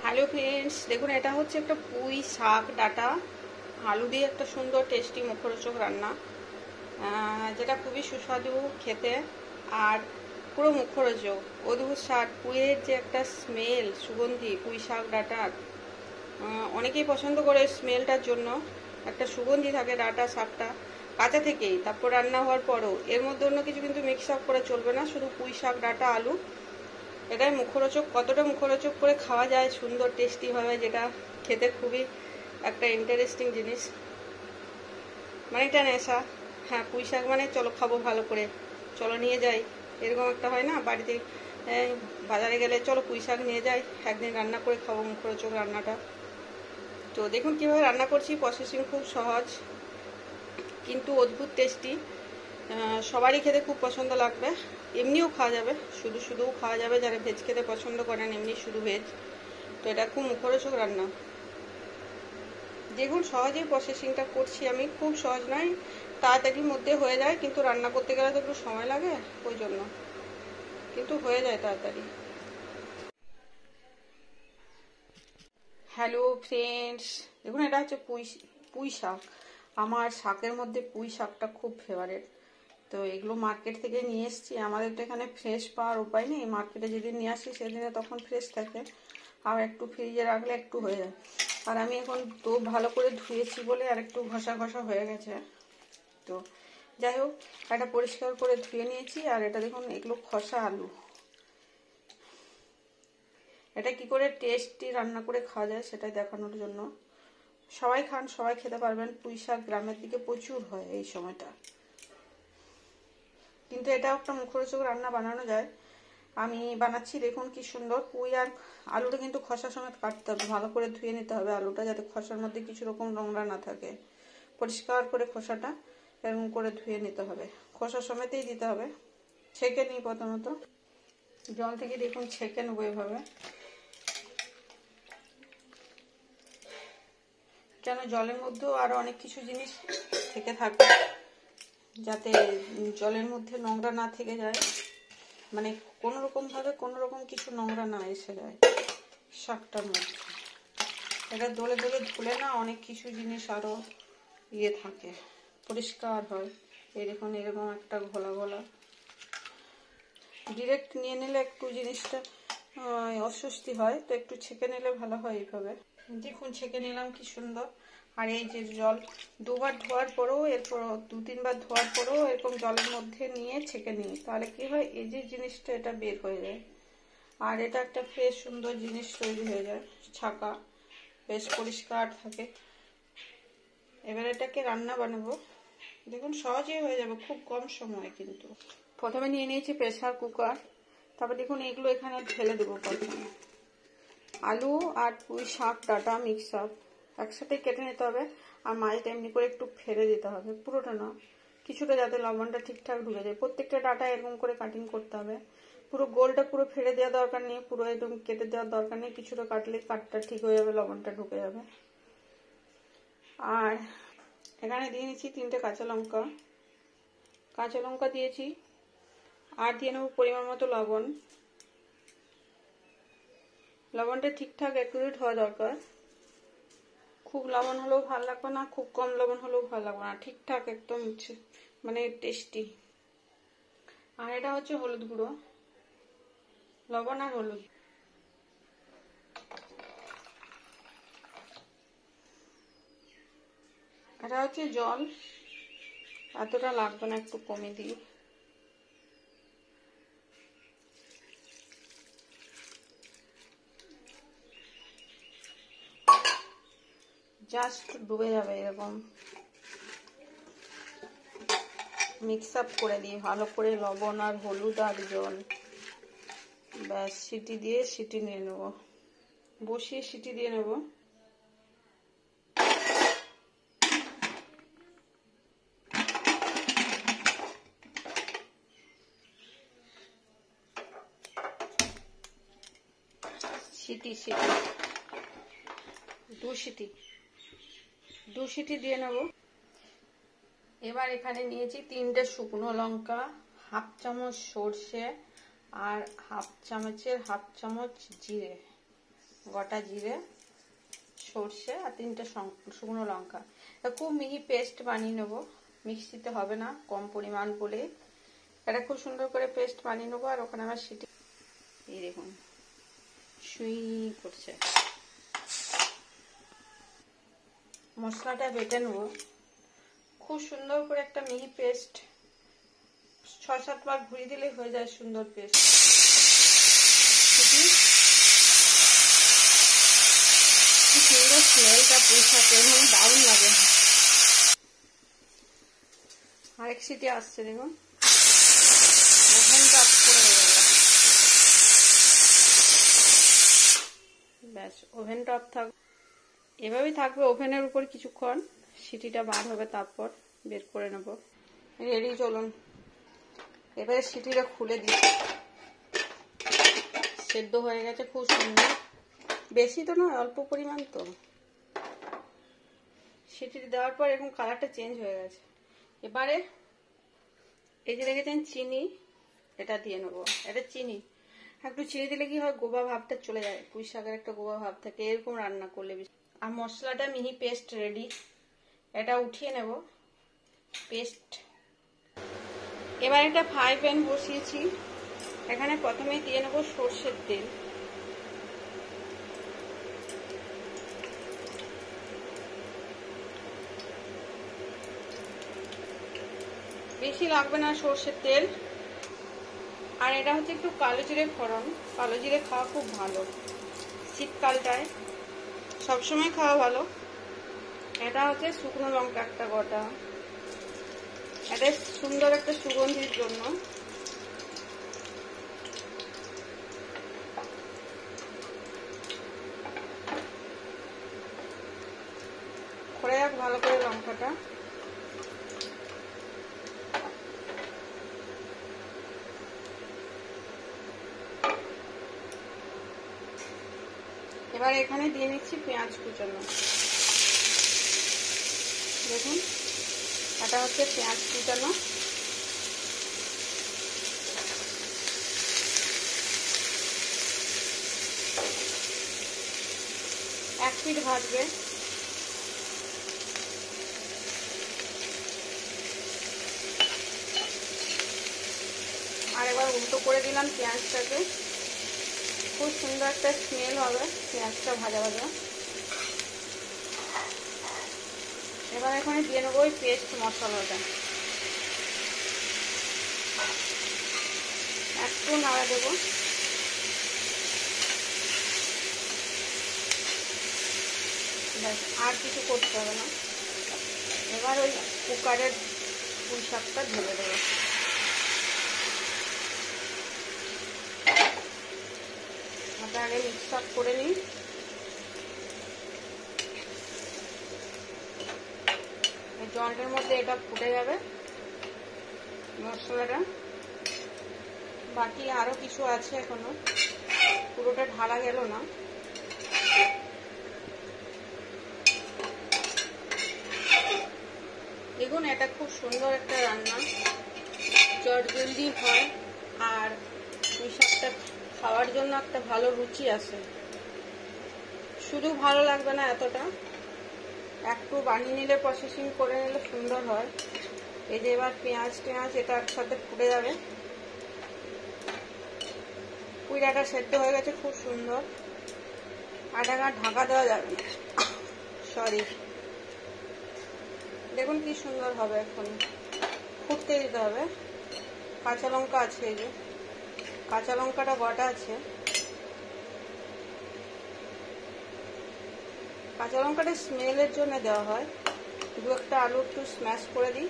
Hello friends, দেখুন এটা হচ্ছে একটা পুঁই শাক ডাঁটা আলু দিয়ে একটা সুন্দর টেস্টি মুখরোচক রান্না, যেটা খুবই সুস্বাদু খেতে আর পুরো মুখরোচক। অদ্ভুত স্বাদ, পুঁইয়ের যে একটা স্মেল, সুগন্ধি পুঁই শাক ডাঁটার অনেকেই পছন্দ করে স্মেলটার জন্য। একটা সুগন্ধি থাকে ডাঁটা শাকটা কাঁচা থেকেই, তারপর রান্না হওয়ার পরও এর মধ্যে অন্য কিছু কিন্তু মিক্স আপ করে চলবে না, শুধু পুঁই শাক ডাঁটা আলু। এটাই মুখরোচক, কতটা মুখরোচক করে খাওয়া যায় সুন্দর টেস্টিভাবে, যেটা খেতে খুবই একটা ইন্টারেস্টিং জিনিস, মানে এটা নেশা। হ্যাঁ, পুঁই শাক মানে চলো খাবো ভালো করে, চলো নিয়ে যাই, এরকম একটা হয় না বাড়িতে। বাজারে গেলে চলো পুঁই শাক নিয়ে যাই, একদিন রান্না করে খাবো মুখরোচক রান্নাটা। তো দেখুন কীভাবে রান্না করছি, প্রসেসিং খুব সহজ কিন্তু অদ্ভুত টেস্টি। সবারই খেতে খুব পছন্দ লাগবে, এমনিও খাওয়া যাবে, শুধুও খাওয়া যাবে, যারা ভেজ খেতে পছন্দ করেন এমনি শুধু ভেজ। তো এটা খুব মুখরোচক রান্না। দেখুন সহজেই প্রসেসিংটা করছি আমি, খুব সহজ নয়, তাড়াতাড়ির মধ্যে হয়ে যায়, কিন্তু রান্না করতে গেলে তো একটু সময় লাগে, ওই জন্য, কিন্তু হয়ে যায় তাড়াতাড়ি। হ্যালো ফ্রেন্ডস, দেখুন এটা হচ্ছে পুঁই শাক। আমার শাকের মধ্যে পুঁই শাকটা খুব ফেভারিট। তো এগুলো মার্কেট থেকে নিয়ে এসেছি, আমাদের তো এখানে ফ্রেশ পাওয়ার উপায় নেই, মার্কেটে যেদিন নিয়ে আসি সেদিনে তখন ফ্রেশ থাকে, আর একটু ফ্রিজে রাখলে একটু হয়ে যায়। আর আমি এখন তো ভালো করে ধুয়েছি বলে আর একটু ঘষা ঘষা হয়ে গেছে। তো যাই হোক, এটা পরিষ্কার করে ধুয়ে নিয়েছি। আর এটা দেখুন, এগুলো খসা আলু। এটা কি করে টেস্টি রান্না করে খাওয়া যায় সেটাই দেখানোর জন্য। সবাই খান, সবাই খেতে পারবেন। পুঁই শাক গ্রামের দিকে প্রচুর হয় এই সময়টা, কিন্তু এটা একটা মুখরোচক রান্না বানানো যায়। আমি বানাচ্ছি, দেখুন কি সুন্দর। পুঁই আর আলুটা কিন্তু খোসা সমেত কাটতে হবে, ভালো করে ধুয়ে নিতে হবে আলুটা, যাতে খোসার মধ্যে কিছু রকম নোংরা না থাকে। পরিষ্কার করে খোসাটা এরকম করে ধুয়ে নিতে হবে, খোসা সমেতেই দিতে হবে। ছেঁকে নিই প্রথমত, জল থেকে দেখুন ছেঁকে নেবো এভাবে, কেন জলের মধ্যেও আরো অনেক কিছু জিনিস থেকে থাকে, যাতে জলের মধ্যে নোংরা না থেকে যায়, মানে কোনো রকম কিছু নোংরা না এসে যায় শাকটার মধ্যে। এটা দলে দলে ধুলে না অনেক কিছু জিনিস আরো থাকে, পরিষ্কার হয়। এই দেখুন এরকম একটা ঘোলা ঘোলা, ডিরেক্ট নিয়ে নিলে একটু জিনিসটা অস্বস্তি হয়, তো একটু ছেঁকে নিলে ভালো হয়। এইভাবে দেখুন ছেঁকে নিলাম কি সুন্দর। আর এই যে জল, দুবার ধোয়ার পরেও, এরপর 2-3 বার ধোয়ার পরেও এরকম জলের মধ্যে নিয়ে ছেঁকে নিই, তাহলে কি হয়, এই যে জিনিসটা এটা বের হয়ে যায়, আর এটা একটা ফ্রেশ সুন্দর জিনিস তৈরি হয়ে যায়, ছাকা বেশ পরিষ্কার থাকে। এবার এটাকে রান্না বানাবো, দেখুন সহজেই হয়ে যাবে, খুব কম সময়। কিন্তু প্রথমে নিয়ে নিয়েছি প্রেসার কুকার, তারপর দেখুন এগুলো এখানে ঢেলে দেবো। প্রথমে আলু আর পুঁই শাক ডাঁটা মিক্স আপ একসাথে কেটে নিতে হবে, আর মাঝটা এমনি করে একটু ফেলে দিতে হবে, পুরোটা না, কিছুটা, যাতে লবণটা ঠিকঠাক ঢুকে যায়। প্রত্যেকটা ডাঁটা এরকম করে কাটিং করতে হবে, পুরো গোলটা পুরো ফেলে দেওয়ার দরকার নেই, পুরো একদম কেটে দেওয়ার দরকার নেই, কিছুটা কাটলে কাটটা ঠিক হয়ে যাবে, লবণটা ঢুকে যাবে। আর এখানে দিয়ে নিচ্ছি 3টে কাঁচা লঙ্কা দিয়েছি, আর দিয়ে নেবো পরিমাণ মতো লবণ। লবণটা ঠিকঠাক অ্যাকুরেট হওয়া দরকার, খুব লবণ হলেও ভালো লাগবে না, খুব কম লবণ হলেও ভালো লাগবে না, ঠিকঠাক একদম মানে টেস্টি। আর এটা হচ্ছে হলুদ গুঁড়ো, লবণ আর হলুদ। এটা হচ্ছে জল, এতটা লাগবে না, একটু কমে দিই। জাস্ট ডুবে যাবে, এরকম মিক্স আপ করে দিই ভালো করে, লবণ আর হলুদ আর জল। ব্যাস, সিটি নিয়ে নেব, বসিয়ে সিটি দিয়ে নেব। সিটি 2 সিটি দিয়ে নেব। এবার এখানে নিয়েছি 3টে শুকনো লঙ্কা, হাফ চামচ সর্ষে, আর হাফ চামচ জিরে, গোটা জিরে, সর্ষে আর 3টে শুকনো লঙ্কা। খুব মিহি পেস্ট বানিয়ে নেব, মিক্সিতে হবে না, কম পরিমাণ বলে এটা খুব সুন্দর করে পেস্ট বানিয়ে নেবো। আর ওখানে আমার সিটি, এই দেখুন সুই করছে। মশলাটা বেটে নেবো খুব সুন্দর করে, একটা মিহি পেস্ট 6-7 বার ঘুরিয়ে দিলেই হয়ে যায় সুন্দর পেস্ট। কি সুন্দর স্মেলটা পুঁইশাকের, দারুণ লাগে। আরেক সিটি আসছে দেখুন, ওভেনটা অফ করে দেবো। ব্যাস, ওভেনটা অফ থাকবে, এভাবেই থাকবে ওভেনের উপর কিছুক্ষণ, সিটিটা বার হবে তারপর বের করে নেব। রেডি, চলুন এবারে সিটিটা খুলে দিই। সেদ্ধ হয়ে গেছে খুব সুন্দর, বেশি তো নয়, অল্প পরিমাণ তো। সিটি দেওয়ার পর এরকম কালারটা চেঞ্জ হয়ে গেছে। এবারে এই যে দেখেছেন চিনি, এটা দিয়ে নেবো। এটা চিনি, একটু চিনি দিলে কি হয়, গোবা ভাবটা চলে যায়, পুঁইশাকের একটা গোবা ভাব থাকে এরকম রান্না করলে। আর মশলাটা মিহি পেস্ট রেডি, এটা উঠিয়ে নেব পেস্ট। এবার একটা ফ্রাই প্যান বসিয়েছি, এখানে প্রথমেই দিয়ে নেব সর্ষের তেল। বেশি লাগবে না সর্ষের তেল। আর এটা হচ্ছে একটু কালো জিরে ফোড়ন, কালো জিরে খাওয়া খুব ভালো শীতকালটায়, সবসময় খাওয়া ভালো। এটা হচ্ছে শুকনো লঙ্কা একটা গোটা, এটা সুন্দর একটা সুগন্ধির জন্য। খড়ে যাক ভালো করে লঙ্কাটা। এবার এখানে দিয়ে নিচ্ছি পেঁয়াজ কুচানো। দেখুন এটা হচ্ছে পেঁয়াজ কুচানো। এক পিঠ ভাজবে। আর এবার উল্টো করে দিলাম পেঁয়াজটাকে, খুব সুন্দর একটা স্মেল হবে পেঁয়াজটা ভাজা ভাজা। এবার এখানে দিয়ে নেবো ওই পেস্ট মশলাটা, একটু নাড়া দেবো। ব্যাস, আর কিছু করতে হবে না। এবার ওই কুকারের পুঁইশাকটা ঢেলে দেবো। আগে মিক্স আপ করে নিই। জলের মধ্যে এটা ফুটে যাবে মশলাটা। বাকি আরো কিছু আছে এখনো, পুরোটা ঢালা গেল না। দেখুন এটা খুব সুন্দর একটা রান্না, জলদি হয়। আর পুঁইশাকটা খাওয়ার জন্য একটা ভালো রুচি আছে। শুধু ভালো লাগবে না এতটা, একটু বানিয়ে নিলে, প্রসেসিং করে নিলে সুন্দর হয়। এই যে এবার পেঁয়াজ এটা একসাথে ফুটে যাবে। পুঁইডাটা সেদ্ধ হয়ে গেছে খুব সুন্দর। আর ঢাকা দেওয়া যাবে না, সরি। দেখুন কি সুন্দর হবে, এখন ফুটতে দিতে হবে। কাঁচা লঙ্কা আছে, এই যে কাঁচা লঙ্কাটা গোটা আছে। কাঁচা লঙ্কাটা স্মেলের জন্য দেওয়া হয়। দু একটা আলু একটু স্ম্যাশ করে দিই।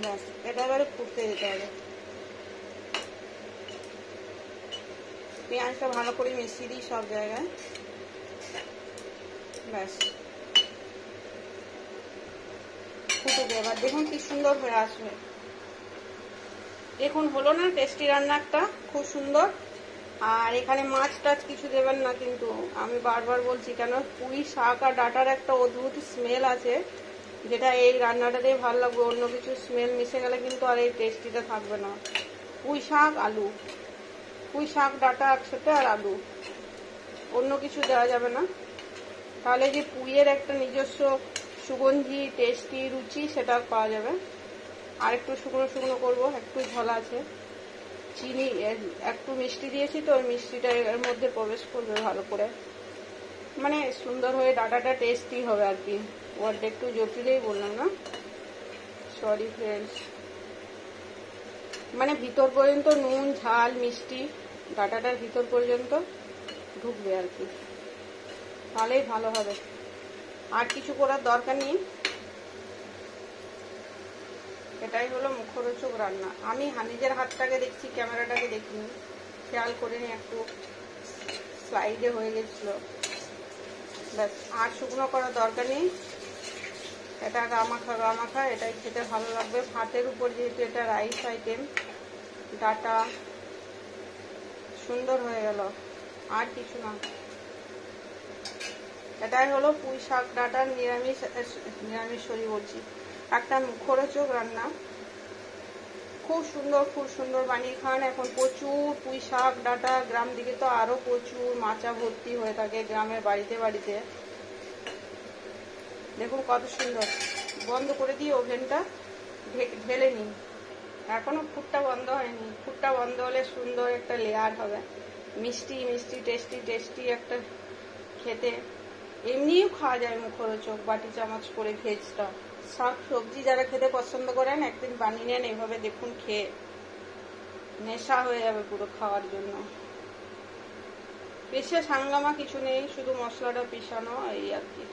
ব্যাস, এটা এবারে ফুটতে দিতে হবে। পেঁয়াজটা ভালো করে মিশিয়ে দিই সব জায়গায়। ব্যাস, ফুটে দিয়ে এবার দেখুন কি সুন্দর হয়ে আসবে। দেখুন হলো না টেস্টি রান্না একটা, খুব সুন্দর। আর এখানে মাছ টাছ কিছু দেবেন না, কিন্তু আমি বারবার বলছি, কেন পুঁই শাক আর ডাটার একটা অদ্ভুত স্মেল আছে, যেটা এই রান্নাটাতেই ভালো লাগবে। অন্য কিছু স্মেল মিশে গেলে কিন্তু আর এই টেস্টিটা থাকবে না। পুঁই শাক আলু, পুঁই শাক ডাঁটা একসাথে আর আলু, অন্য কিছু দেওয়া যাবে না। তাহলে যে পুঁইয়ের একটা নিজস্ব সুগন্ধি টেস্টি রুচি সেটা পাওয়া যাবে। আর একটু শুকনো শুকনো করবো, একটু ঝোল আছে, চিনি একটু মিষ্টি দিয়েছি তো ওই মিষ্টিটা এর মধ্যে প্রবেশ করবে ভালো করে, মানে সুন্দর হয়ে ডাঁটাটা টেস্টি হবে আর কি। ওয়ার্ডটা একটু জটিলেই বললাম না, সরি ফ্রেন্ডস। মানে ভিতর পর্যন্ত নুন ঝাল মিষ্টি ডাঁটাটার ভিতর পর্যন্ত ঢুকবে আর কি, তাহলেই ভালো হবে। আর কিছু করার দরকার নেই। এটাই হলো মুখরোচক রান্না। আমি নিজের হাতটাকে দেখছি, ক্যামেরাটাকে দেখিনি, খেয়াল করিনি, একটু স্লাইডে হয়ে গেছিল ব্যাস। আর শুকনো করার দরকার নেই। এটা গামাখা গামাখা, এটাই খেতে ভালো লাগবে ভাতের উপর, যেহেতু এটা রাইস আইটেম। ডাটা সুন্দর হয়ে গেল, আর কিছু না। এটাই হলো পুঁই শাক ডাটার নিরামিষই বলছি, একটা মুখরোচক রান্না। খুব সুন্দর বানিয়ে খান। এখন প্রচুর পুঁই শাক ডাটা, গ্রাম দিকে তো আরো প্রচুর মাচা ভর্তি হয়ে থাকে গ্রামের বাড়িতে বাড়িতে। দেখুন কত সুন্দর। বন্ধ করে দিয়ে ওভেনটা ঢেলে নিন। এখনো ফুটটা বন্ধ হয়নি, ফুটটা বন্ধ হলে সুন্দর একটা লেয়ার হবে, মিষ্টি মিষ্টি টেস্টি টেস্টি একটা খেতে। এমনিও খাওয়া যায় মুখরোচক, বাটি চামচ করে ভেজটা। শাক সবজি যারা খেতে পছন্দ করেন একদিন বানিয়ে নেন এভাবে, দেখুন খেয়ে নেশা হয়ে যাবে পুরো খাওয়ার জন্য। বিশেষ হাঙ্গামা কিছু নেই, শুধু মশলাটা পিষানো এই আর কি।